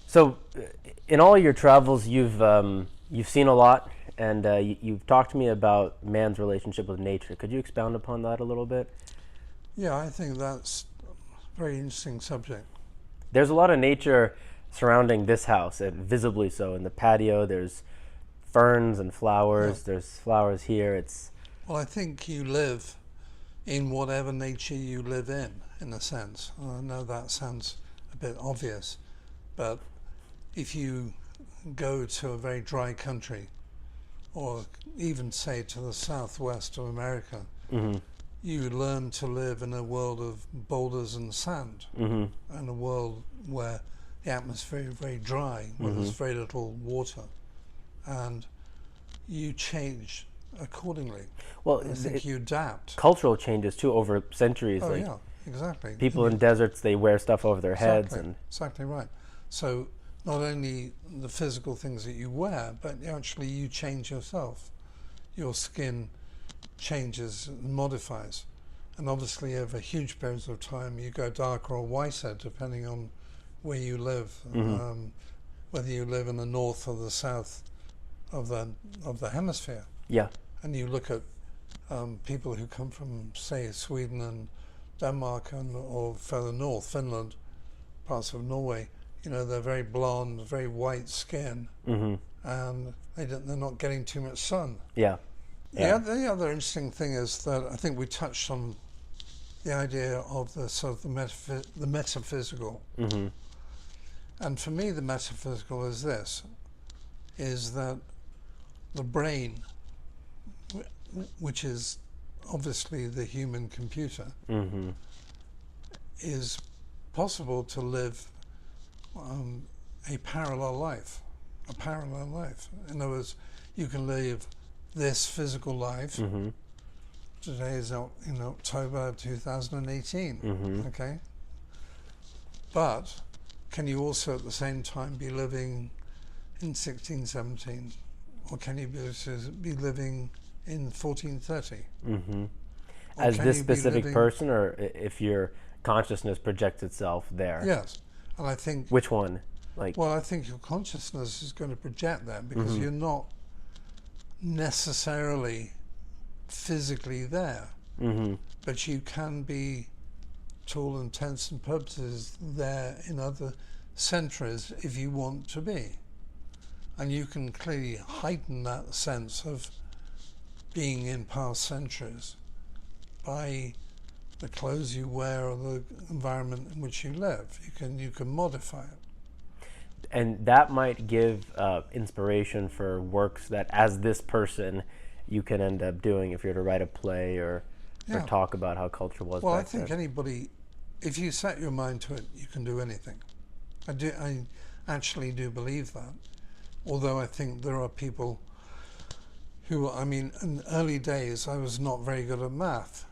So, in all your travels, you've seen a lot, and you've talked to me about man's relationship with nature. Could you expound upon that a little bit? Yeah, I think that's a very interesting subject. There's a lot of nature surrounding this house, and visibly so. In the patio, there's ferns and Yeah. flowers. There's flowers here. It's Well, I think you live in whatever nature you live in a sense. I know that sounds a bit obvious, but if you go to a very dry country, or even say to the southwest of America, mm-hmm, you learn to live in a world of boulders and sand, mm-hmm, and a world where the atmosphere is very dry, where mm-hmm. there's very little water, and you change accordingly. Well, I think you adapt. cultural changes too over centuries. Oh Like yeah, exactly. And people you in deserts, they wear stuff over their heads, exactly, and exactly right. So not only the physical things that you wear, but actually you change yourself. Your skin changes and modifies, and obviously over huge periods of time you go darker or whiter depending on where you live, mm-hmm. whether you live in the north or the south of the hemisphere. Yeah. And you look at people who come from, say, Sweden and Denmark, or further north, Finland, parts of Norway. You know, they're very blonde, very white skin, Mm-hmm. and they're not getting too much sun. Yeah. Yeah. The other interesting thing is that I think we touched on the idea of the sort of the metaphysical. Mm-hmm. And for me, the metaphysical is that the brain, which is obviously the human computer, Mm-hmm. is possible to live a parallel life. A parallel life. In other words, you can live this physical life. Mm-hmm. Today is in October 2018. Mm-hmm. Okay, but can you also at the same time be living in 1617, or can you be living in 1430? Mm-hmm. Or As can this you be specific living? person, or if your consciousness projects itself there. Yes, and I think. Which one? Like. Well, I think your consciousness is going to project that because Mm-hmm. you're not necessarily physically there, Mm-hmm. but you can be, to all intents and purposes, there in other centuries if you want to be. And you can clearly heighten that sense of being in past centuries by the clothes you wear or the environment in which you live. You can modify it. And that might give inspiration for works that, as this person, you can end up doing if you're to write a play or Yeah. talk about how culture was Well, I back think then. anybody, if you set your mind to it, you can do anything. I actually do believe that. Although I think there are people who, I mean, in early days, I was not very good at math.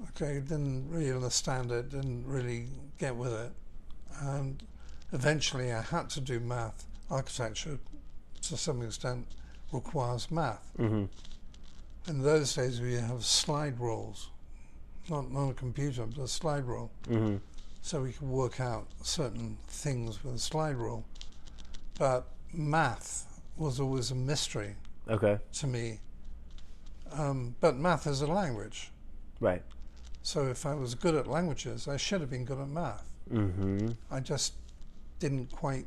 Okay, didn't really understand it, didn't really get with it. And eventually I had to do math. Architecture, to some extent, requires math. Mm-hmm. In those days, we have slide rules, not a computer, but a slide rule. Mm-hmm. So we could work out certain things with a slide rule. But math was always a mystery Okay. to me. But math is a language. Right. So if I was good at languages, I should have been good at math. Mm-hmm. I just didn't quite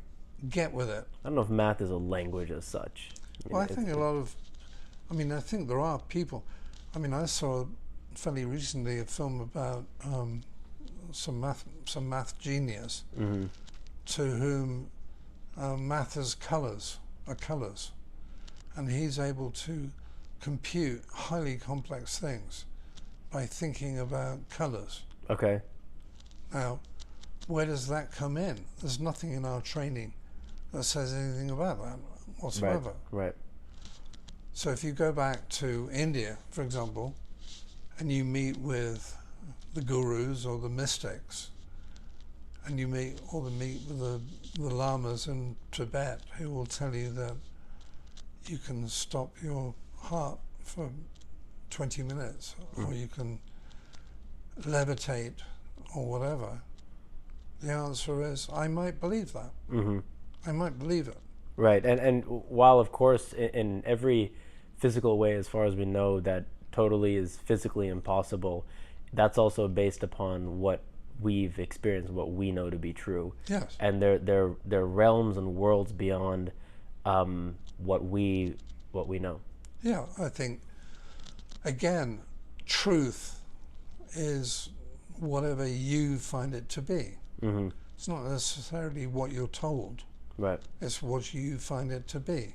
get with it. I don't know if math is a language as such. Well, I think I think there are people. I mean, I saw fairly recently a film about some math genius Mm-hmm. to whom math is colours, and he's able to compute highly complex things by thinking about colours. Okay. Now, where does that come in? There's nothing in our training that says anything about that whatsoever. Right. So if you go back to India, for example, and you meet with the gurus or the mystics, and you meet with the lamas in Tibet, who will tell you that you can stop your heart for 20 minutes, or you can levitate, or whatever. The answer is, I might believe that. Mm-hmm. I might believe it. Right, and while of course in every physical way, as far as we know, that totally is physically impossible, that's also based upon what we've experienced, what we know to be true, Yes. and they're realms and worlds beyond what we know. Yeah, I think, again, truth is whatever you find it to be. Mm-hmm. It's not necessarily what you're told. Right. It's what you find it to be.